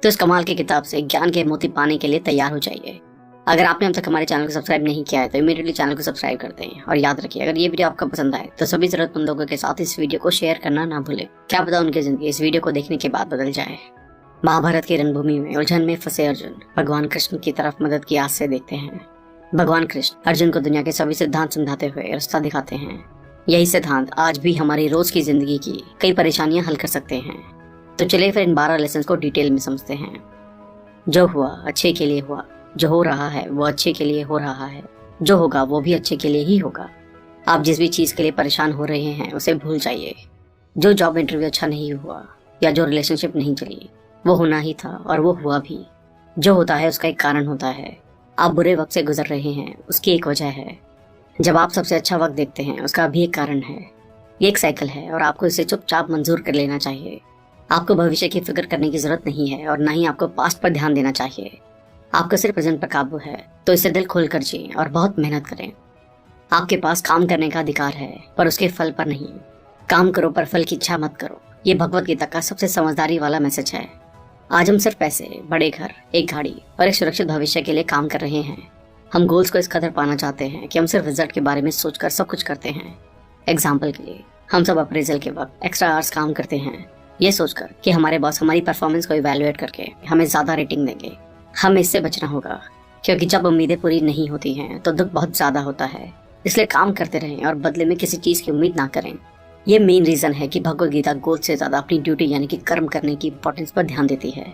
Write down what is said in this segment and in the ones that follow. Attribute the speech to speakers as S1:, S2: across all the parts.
S1: तो इस कमाल की किताब से ज्ञान के मोती पाने के लिए तैयार हो जाइए। अगर आपने अब तक हमारे चैनल को सब्सक्राइब नहीं किया है तो इमीडिएटली चैनल को सब्सक्राइब कर दें। और याद रखिए, अगर ये वीडियो आपको पसंद आए तो सभी जरूरतमंदों के साथ इस वीडियो को शेयर करना ना भूलें। क्या पता उनकी जिंदगी इस वीडियो को देखने के बाद बदल जाए। महाभारत की रणभूमि में उलझन में फंसे अर्जुन भगवान कृष्ण की तरफ मदद की आस से देखते हैं। भगवान कृष्ण अर्जुन को दुनिया के सभी सिद्धांत समझाते हुए रास्ता दिखाते हैं। यही सिद्धांत आज भी हमारी रोज की जिंदगी की कई परेशानियां हल कर सकते हैं। तो चलिए फिर इन 12 लेसन को डिटेल में समझते हैं। जो हुआ अच्छे के लिए हुआ, जो हो रहा है वो अच्छे के लिए हो रहा है, जो होगा वो भी अच्छे के लिए ही होगा। आप जिस भी चीज के लिए परेशान हो रहे हैं उसे भूल जाइए। जो जॉब इंटरव्यू अच्छा नहीं हुआ या जो रिलेशनशिप नहीं चली, वो होना ही था और वो हुआ भी। जो होता है उसका एक कारण होता है। आप बुरे वक्त से गुजर रहे हैं, उसकी एक वजह है। जब आप सबसे अच्छा वक्त देखते हैं, उसका भी एक कारण है। ये एक साइकिल है और आपको इसे चुपचाप मंजूर कर लेना चाहिए। आपको भविष्य की फिक्र करने की जरूरत नहीं है और ना ही आपको पास्ट पर ध्यान देना चाहिए। आपको सिर्फ प्रेजेंट पर काबू है, तो इसे दिल खोल कर जिए और बहुत मेहनत करें। आपके पास काम करने का अधिकार है, पर उसके फल पर नहीं। काम करो पर फल की इच्छा मत करो। ये भगवत गीता का सबसे समझदारी वाला मैसेज है। आज हम सिर्फ पैसे, बड़े घर, एक गाड़ी और एक सुरक्षित भविष्य के लिए काम कर रहे हैं। हम गोल्स को इस कदर पाना चाहते हैं कि हम सिर्फ रिजल्ट के बारे में सोचकर सब कुछ करते हैं। एग्जाम्पल के लिए, हम सब अप्रेजल के वक्त एक्स्ट्रा आवर्स काम करते हैं, ये सोचकर कि हमारे बॉस हमारी परफॉर्मेंस को इवैल्यूएट करके हमें ज्यादा रेटिंग देंगे। हमें इससे बचना होगा, क्योंकि जब उम्मीदें पूरी नहीं होती हैं तो दुख बहुत ज्यादा होता है। इसलिए काम करते रहें और बदले में किसी चीज की उम्मीद ना करें। ये मेन रीजन है कि भगवत गीता गोल से ज्यादा अपनी ड्यूटी यानी कि कर्म करने की इंपॉर्टेंस पर ध्यान देती है।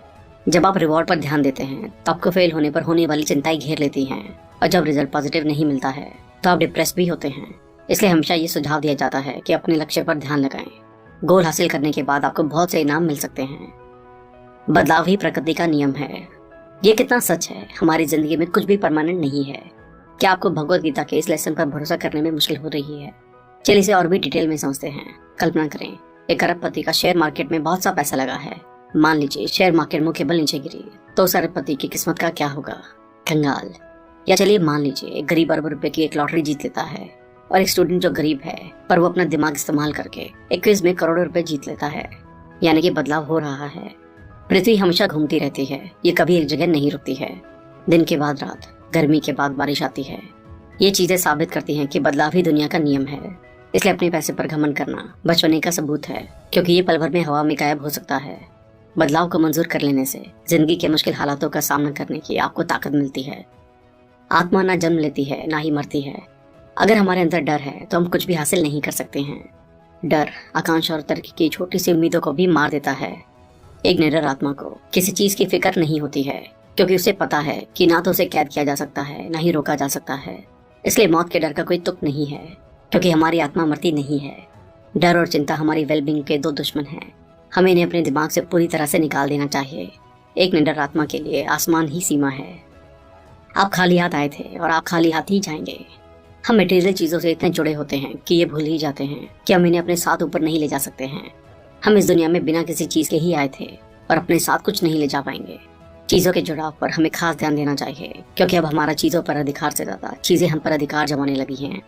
S1: जब आप रिवॉर्ड पर ध्यान देते हैं तो आपको फेल होने पर होने वाली चिंताएं घेर लेती हैं, और जब रिजल्ट पॉजिटिव नहीं मिलता है तो आप डिप्रेस भी होते हैं। इसलिए हमेशा ये सुझाव दिया जाता है कि अपने लक्ष्य पर ध्यान लगाएं। गोल हासिल करने के बाद आपको बहुत से इनाम मिल सकते हैं। बदलाव ही प्रकृति का नियम है। ये कितना सच है। हमारी जिंदगी में कुछ भी परमानेंट नहीं है। क्या आपको भगवत गीता के इस लेसन पर भरोसा करने में मुश्किल हो रही है? चलिए इसे और भी डिटेल में समझते हैं। कल्पना करें, एक अरबपति का शेयर मार्केट में बहुत सा पैसा लगा है। मान लीजिए शेयर मार्केट मुंह के बल नीचे गिरी, तो उस अरबपति की किस्मत का क्या होगा? कंगाल। या चलिए मान लीजिए एक गरीब अरब रुपए की एक लॉटरी जीत लेता है, और एक स्टूडेंट जो गरीब है पर वो अपना दिमाग इस्तेमाल करके एक क्विज में करोड़ों रुपए जीत लेता है। यानी कि बदलाव हो रहा है। पृथ्वी हमेशा घूमती रहती है, ये कभी एक जगह नहीं रुकती है। दिन के बाद रात, गर्मी के बाद बारिश आती है। ये चीजें साबित करती हैं कि बदलाव ही दुनिया का नियम है। इसलिए अपने पैसे पर घमंड करना बचपने का सबूत है, क्योंकि ये पल भर में हवा में गायब हो सकता है। बदलाव को मंजूर कर लेने से जिंदगी के मुश्किल हालातों का सामना करने की आपको ताकत मिलती है। आत्मा ना जन्म लेती है ना ही मरती है। अगर हमारे अंदर डर है तो हम कुछ भी हासिल नहीं कर सकते हैं। डर, आकांक्षा और तरक्की की छोटी सी उम्मीदों को भी मार देता है। एक निडर आत्मा को किसी चीज की फिक्र नहीं होती है, क्योंकि उसे पता है कि ना तो उसे कैद किया जा सकता है ना ही रोका जा सकता है। इसलिए मौत के डर का कोई तुक नहीं है, क्योंकि हमारी आत्मा मरती नहीं है। डर और चिंता हमारी वेलबींग के दो दुश्मन हैं। हमें इन्हें अपने दिमाग से पूरी तरह से निकाल देना चाहिए। एक निडर आत्मा के लिए आसमान ही सीमा है। आप खाली हाथ आए थे और आप खाली हाथ ही जाएंगे। हम मटेरियल चीजों से इतने जुड़े होते हैं कि ये भूल ही जाते हैं कि हम इन्हें अपने साथ ऊपर नहीं ले जा सकते हैं। हम इस दुनिया में बिना किसी चीज के ही आए थे और अपने साथ कुछ नहीं ले जा पाएंगे। चीजों के जुड़ाव पर हमें खास ध्यान देना चाहिए, क्योंकि अब हमारा चीजों पर अधिकार से ज्यादा चीजें हम पर अधिकार जमाने लगी हैं।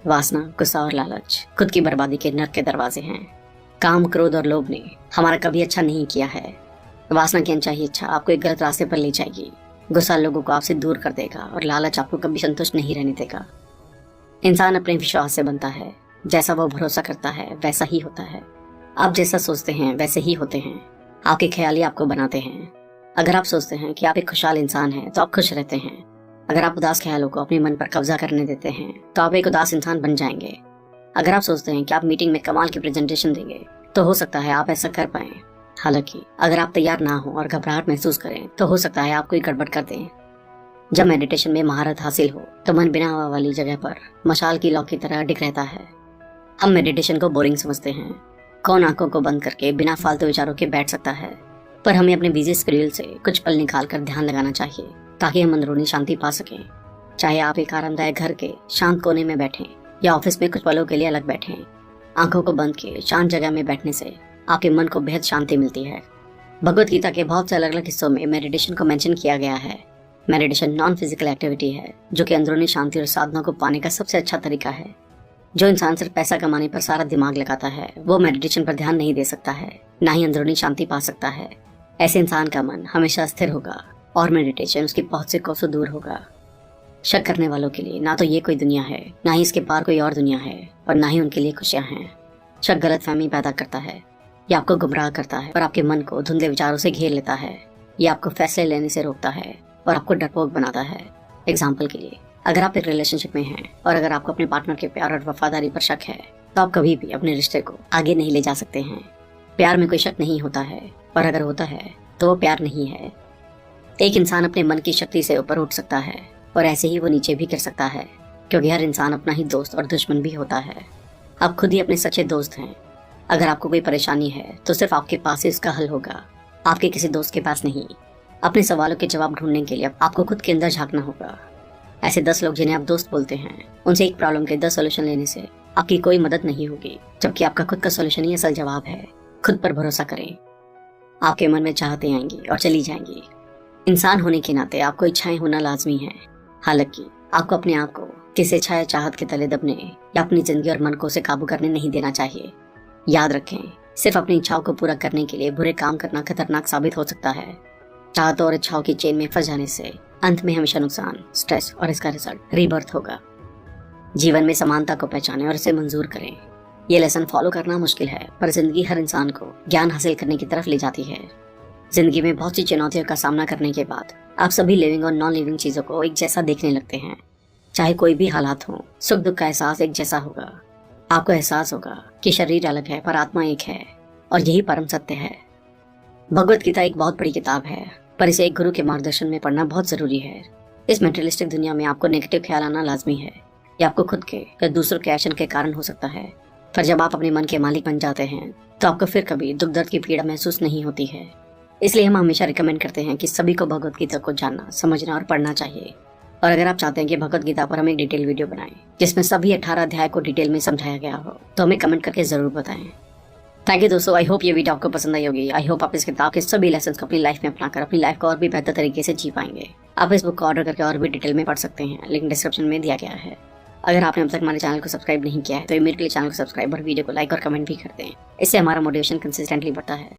S1: वासना, गुस्सा और लालच खुद की बर्बादी के नर्क के दरवाजे हैं। काम, क्रोध और लोभ ने हमारा कभी अच्छा नहीं किया है। वासना की अनचाही इच्छा आपको एक गलत रास्ते पर ले जाएगी। गुस्सा लोगों को आपसे दूर कर देगा और लालच आपको कभी संतुष्ट नहीं रहने देगा। इंसान अपने विश्वास से बनता है। जैसा वो भरोसा करता है वैसा ही होता है। आप जैसा सोचते हैं वैसे ही होते हैं। आपके ख्याल ही आपको बनाते हैं। अगर आप सोचते हैं कि आप एक खुशहाल इंसान हैं तो आप खुश रहते हैं। अगर आप उदास ख्यालों को अपने मन पर कब्जा करने देते हैं तो आप एक उदास इंसान बन जाएंगे। अगर आप सोचते हैं कि आप मीटिंग में कमाल की प्रेजेंटेशन देंगे तो हो सकता है आप ऐसा कर पाएं। हालांकि अगर आप तैयार ना हो और घबराहट महसूस करें तो हो सकता है आप कोई गड़बड़ कर दें। जब मेडिटेशन में महारत हासिल हो तो मन बिना हवा वाली जगह पर मशाल की लौ की तरह अडिग रहता है। हम मेडिटेशन को बोरिंग समझते हैं। कौन आंखों को बंद करके बिना फालतू विचारों के बैठ सकता है? पर हमें अपने बिजी शेड्यूल से कुछ पल निकाल कर ध्यान लगाना चाहिए, ताकि हम अंदरूनी शांति पा सकें। चाहे आप एक आरामदायक घर के शांत कोने में बैठें या ऑफिस में कुछ पलों के लिए अलग बैठें, आंखों को बंद किए शांत जगह में बैठने से आपके मन को बेहद शांति मिलती है। भगवत गीता के बहुत से अलग अलग हिस्सों में मेडिटेशन को मेंशन किया गया है। मेडिटेशन नॉन फिजिकल एक्टिविटी है, जो कि अंदरूनी शांति और साधना को पाने का सबसे अच्छा तरीका है। जो इंसान सिर्फ पैसा कमाने पर सारा दिमाग लगाता है वो मेडिटेशन पर ध्यान नहीं दे सकता है, ना ही अंदरूनी शांति पा सकता है। ऐसे इंसान का मन हमेशा स्थिर होगा और मेडिटेशन उसकी पहुंच से कोसों दूर होगा। शक करने वालों के लिए ना तो ये कोई दुनिया है, ना ही इसके पार कोई और दुनिया है, और ना ही उनके लिए खुशियां हैं। शक गलतफहमी पैदा करता है, ये आपको गुमराह करता है और आपके मन को धुंधले विचारों से घेर लेता है। ये आपको फैसले लेने से रोकता है और आपको डरपोक बनाता है। एग्जाम्पल के लिए, अगर आप एक रिलेशनशिप में हैं और अगर आपको अपने पार्टनर के प्यार और वफादारी पर शक है, तो आप कभी भी अपने रिश्ते को आगे नहीं ले जा सकते हैं। प्यार में कोई शक नहीं होता है, और अगर होता है तो वो प्यार नहीं है। एक इंसान अपने मन की शक्ति से ऊपर उठ सकता है और ऐसे ही वो नीचे भी गिर सकता है, क्योंकि हर इंसान अपना ही दोस्त और दुश्मन भी होता है। आप खुद ही अपने सच्चे दोस्त हैं। अगर आपको कोई परेशानी है तो सिर्फ आपके पास ही इसका हल होगा, आपके किसी दोस्त के पास नहीं। अपने सवालों के जवाब ढूंढने के लिए आपको खुद के अंदर झांकना होगा। ऐसे 10 लोग जिन्हें आप दोस्त बोलते हैं, उनसे एक प्रॉब्लम के 10 सोल्यूशन लेने से आपकी कोई मदद नहीं होगी, जबकि आपका खुद का सोल्यूशन ही असल जवाब है। खुद पर भरोसा करें। आपके मन में चाहते आएंगी और चली जाएंगी। इंसान होने के नाते आपको इच्छाएं होना लाजमी है। हालांकि आपको अपने आप को किसी इच्छा या चाहत के तले दबने या अपनी जिंदगी और मन को उसे काबू करने नहीं देना चाहिए। याद रखें, सिर्फ अपनी इच्छाओं को पूरा करने के लिए बुरे काम करना खतरनाक साबित हो सकता है। चाहतों और इच्छाओं की चेन में फंस जाने से अंत में हमेशा नुकसान, स्ट्रेस और इसका रिजल्ट रीबर्थ होगा। जीवन में समानता को पहचानें और इसे मंजूर करें। ये लेसन फॉलो करना मुश्किल है, पर जिंदगी हर इंसान को ज्ञान हासिल करने की तरफ ले जाती है। जिंदगी में बहुत सी चुनौतियों का सामना करने के बाद आप सभी लिविंग और नॉन लिविंग चीजों को एक जैसा देखने लगते हैं। चाहे कोई भी हालात हो, सुख दुख का एहसास एक जैसा होगा। आपको एहसास होगा कि शरीर अलग है पर आत्मा एक है, और यही परम सत्य है। भगवत गीता एक बहुत बड़ी किताब है, पर इसे एक गुरु के मार्गदर्शन में पढ़ना बहुत जरूरी है। इस मेटेरियलिस्टिक दुनिया में आपको नेगेटिव ख्याल आना लाजमी है। यह आपको खुद के या दूसरों के एक्शन के कारण हो सकता है, पर जब आप अपने मन के मालिक बन जाते हैं तो आपको फिर कभी दुख दर्द की पीड़ा महसूस नहीं होती है। इसलिए हम हमेशा रिकमेंड करते हैं कि सभी को भगवत गीता को जानना, समझना और पढ़ना चाहिए। और अगर आप चाहते हैं कि भगवत गीता पर हम एक डिटेल वीडियो बनाएं जिसमें सभी 18 अध्याय को डिटेल में समझाया गया हो, तो हमें कमेंट करके जरूर बताएं। थैंक यू दोस्तों, आई होप ये वीडियो आपको पसंद आई होगी। आई होप आप इस किताब के सभी लेसन को अपनी लाइफ में अपनाकर अपनी लाइफ को और भी बेहतर तरीके से जी पाएंगे। आप इस बुक को ऑर्डर करके और भी डिटेल में पढ़ सकते हैं, लिंक डिस्क्रिप्शन में दिया गया है। अगर आपने अब तक हमारे चैनल को सब्सक्राइब नहीं किया है तो इमीडिएटली चैनल को सब्सक्राइब और वीडियो को लाइक और कमेंट भी कर दें। इससे हमारा मोटिवेशन कंसिस्टेंटली बढ़ता है